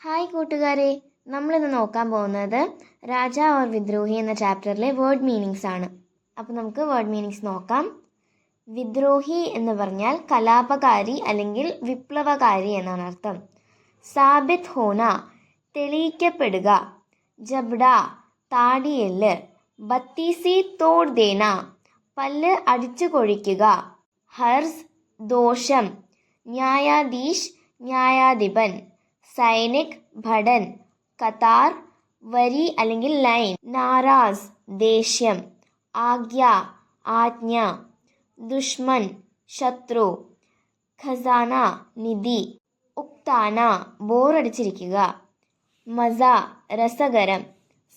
Hi കൂട്ടുകാരെ, നമ്മളിന്ന് നോക്കാൻ പോകുന്നത് രാജാ ഓർ വിദ്രോഹി എന്ന ചാപ്റ്ററിലെ വേർഡ് മീനിങ്സ് ആണ്. അപ്പോൾ നമുക്ക് വേർഡ് മീനിങ്സ് നോക്കാം. വിദ്രോഹി എന്ന് പറഞ്ഞാൽ കലാപകാരി അല്ലെങ്കിൽ വിപ്ലവകാരി എന്നാണ് അർത്ഥം. സാബിത് ഹോന തെളിയിക്കപ്പെടുക. ജബ്ഡ താടിയെല്ല്. ബത്തീസി തോട് ദേന പല്ല് അടിച്ചു കൊഴിക്കുക. ഹർസ് ദോഷം. ന്യായാധീഷ് ന്യായാധിപൻ. സൈനിക് ഭടൻ. കതാർ വരി അല്ലെങ്കിൽ ലൈൻ. നാരാസ് ദേഷ്യം. ആജ്ഞ ആജ്ഞ. ദുഷ്മൻ ശത്രു. ഖസാന നിധി. ഉക്താന ബോറടിച്ചിരിക്കുക. മസ രസകരം.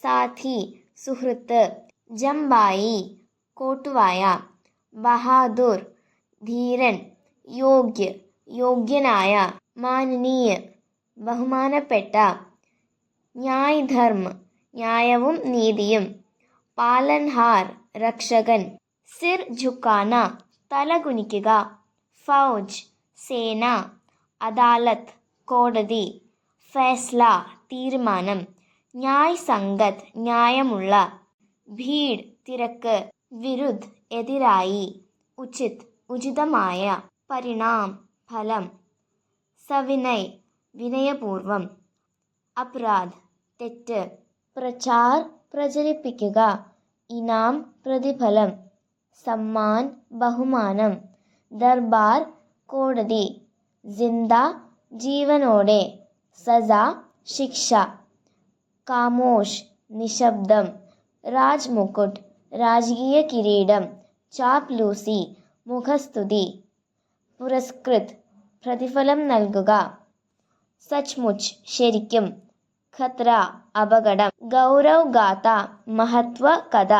സാഥി സുഹൃത്ത്. ജംബായി കോട്ടുവായ. ബഹാദുർ ധീരൻ. യോഗ്യ യോഗ്യനായ. മാനനീയ ബഹുമാനപ്പെട്ട. ന്യായ് ധർമ്മ ന്യായവും നീതിയും. പാലൻഹാർ രക്ഷകൻ. സിർ ഝുക്കാന തല കുനിക്കുക. ഫൗജ് സേന. അദാലത്ത് കോടതി. ഫൈസ്ല തീരുമാനം. ന്യായ് സംഗത് ന്യായമുള്ള. ഭീഡ് തിരക്ക്. വിരുദ്ധ് എതിരായി. ഉചിത് ഉചിതമായ. പരിണാം ഫലം. സവിനയ് വിനയപൂർവം. അപരാധ് തെറ്റ്. പ്രചാർ പ്രചരിപ്പിക്കുക. ഇനാം പ്രതിഫലം. സമ്മാൻ ബഹുമാനം. ദർബാർ കോടതി. ജിന്ദ ജീവനോടെ. സസ ശിക്ഷ. കാമോഷ് നിശബ്ദം. രാജ് മുക്കുട്ട് രാജകീയ കിരീടം. ചാപ്ലൂസി മുഖസ്തുതി. പുരസ്കൃത് പ്രതിഫലം നൽകുക. സച്മുച്ച് ശരിക്കും. ഖത്ര അപകടം. ഗൗരവ് ഗാഥ മഹത്വ കഥ.